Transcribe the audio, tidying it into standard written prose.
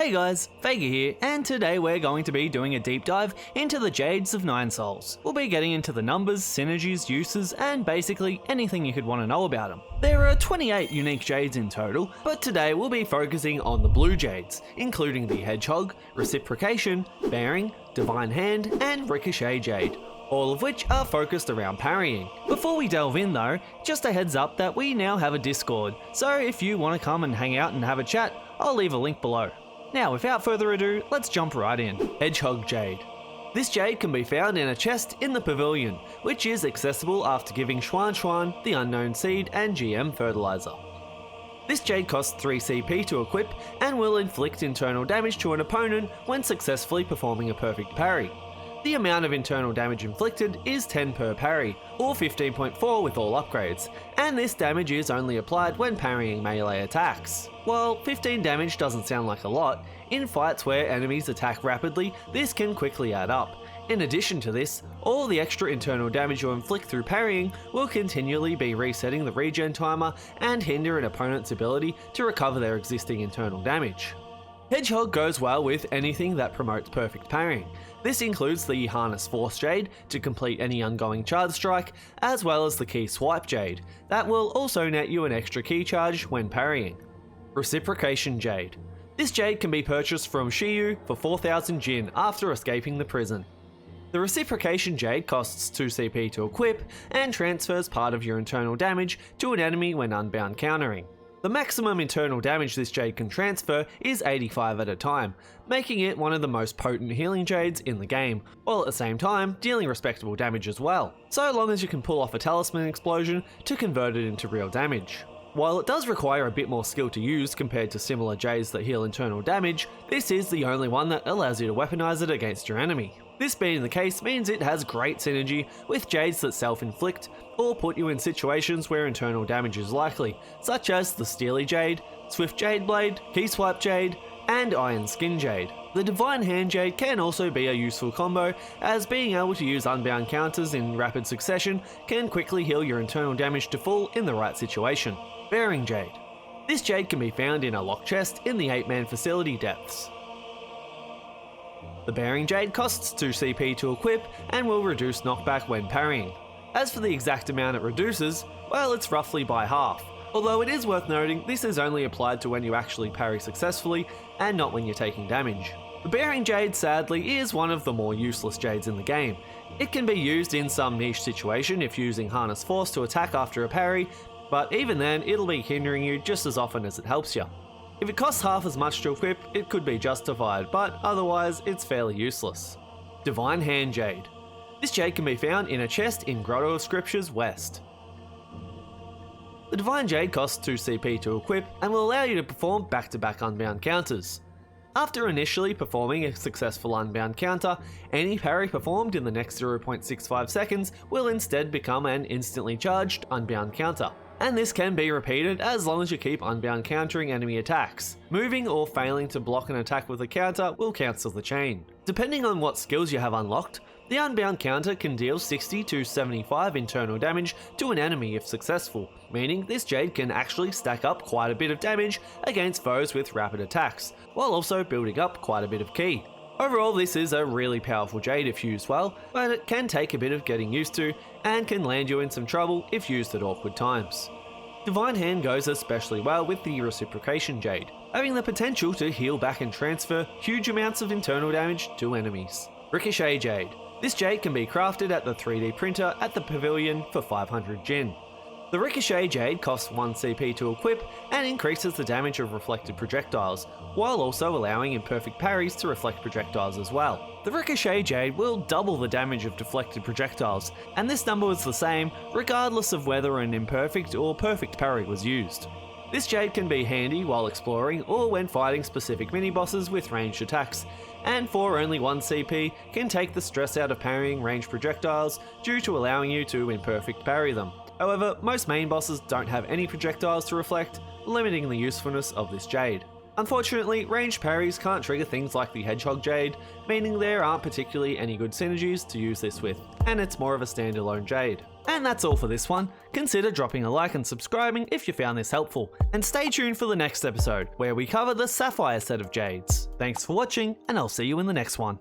Hey guys, Vega here, and today we're going to be doing a deep dive into the Jades of 9 Souls. We'll be getting into the numbers, synergies, uses, and basically anything you could want to know about them. There are 28 unique Jades in total, but today we'll be focusing on the blue Jades, including the Hedgehog, Reciprocation, Bearing, Divine Hand, and Ricochet Jade, all of which are focused around parrying. Before we delve in though, just a heads up that we now have a Discord, so if you want to come and hang out and have a chat, I'll leave a link below. Now, without further ado, let's jump right in. Hedgehog Jade. This jade can be found in a chest in the pavilion, which is accessible after giving Xuan Xuan, the unknown seed, and GM fertilizer. This jade costs 3 CP to equip and will inflict internal damage to an opponent when successfully performing a perfect parry. The amount of internal damage inflicted is 10 per parry, or 15.4 with all upgrades, and this damage is only applied when parrying melee attacks. While 15 damage doesn't sound like a lot, in fights where enemies attack rapidly, this can quickly add up. In addition to this, all the extra internal damage you inflict through parrying will continually be resetting the regen timer and hinder an opponent's ability to recover their existing internal damage. Hedgehog goes well with anything that promotes perfect parrying. This includes the Harness Force Jade to complete any ongoing charge strike, as well as the Key Swipe Jade, that will also net you an extra key charge when parrying. Reciprocation Jade. This jade can be purchased from Shiyu for 4,000 Jin after escaping the prison. The Reciprocation Jade costs 2 CP to equip and transfers part of your internal damage to an enemy when unbound countering. The maximum internal damage this jade can transfer is 85 at a time, making it one of the most potent healing jades in the game, while at the same time dealing respectable damage as well, so long as you can pull off a talisman explosion to convert it into real damage. While it does require a bit more skill to use compared to similar jades that heal internal damage, this is the only one that allows you to weaponize it against your enemy. This being the case means it has great synergy with jades that self-inflict or put you in situations where internal damage is likely, such as the Steely Jade, Swift Jade Blade, Key Swipe Jade, and Iron Skin Jade. The Divine Hand Jade can also be a useful combo, as being able to use unbound counters in rapid succession can quickly heal your internal damage to full in the right situation. Bearing Jade. This jade can be found in a locked chest in the 8-man facility depths. The Bearing Jade costs 2 CP to equip and will reduce knockback when parrying. As for the exact amount it reduces, well, it's roughly by half, although it is worth noting this is only applied to when you actually parry successfully and not when you're taking damage. The Bearing Jade sadly is one of the more useless jades in the game. It can be used in some niche situation if using Harness Force to attack after a parry, but even then it'll be hindering you just as often as it helps you. If it costs half as much to equip, it could be justified, but otherwise it's fairly useless. Divine Hand Jade. This jade can be found in a chest in Grotto of Scriptures West. The Divine Jade costs 2 CP to equip and will allow you to perform back-to-back unbound counters. After initially performing a successful unbound counter, any parry performed in the next 0.65 seconds will instead become an instantly charged unbound counter. And this can be repeated as long as you keep unbound countering enemy attacks. Moving or failing to block an attack with a counter will cancel the chain. Depending on what skills you have unlocked, the unbound counter can deal 60 to 75 internal damage to an enemy if successful, meaning this jade can actually stack up quite a bit of damage against foes with rapid attacks, while also building up quite a bit of ki. Overall, this is a really powerful jade if used well, but it can take a bit of getting used to and can land you in some trouble if used at awkward times. Divine Hand goes especially well with the Reciprocation Jade, having the potential to heal back and transfer huge amounts of internal damage to enemies. Ricochet Jade. This jade can be crafted at the 3D printer at the pavilion for 500 Jin. The Ricochet Jade costs 1 CP to equip and increases the damage of reflected projectiles, while also allowing imperfect parries to reflect projectiles as well. The Ricochet Jade will double the damage of deflected projectiles, and this number was the same regardless of whether an imperfect or perfect parry was used. This jade can be handy while exploring or when fighting specific mini-bosses with ranged attacks, and for only 1 CP can take the stress out of parrying ranged projectiles due to allowing you to imperfect parry them. However, most main bosses don't have any projectiles to reflect, limiting the usefulness of this jade. Unfortunately, ranged parries can't trigger things like the Hedgehog Jade, meaning there aren't particularly any good synergies to use this with, and it's more of a standalone jade. And that's all for this one. Consider dropping a like and subscribing if you found this helpful, and stay tuned for the next episode where we cover the Sapphire set of Jades. Thanks for watching, and I'll see you in the next one.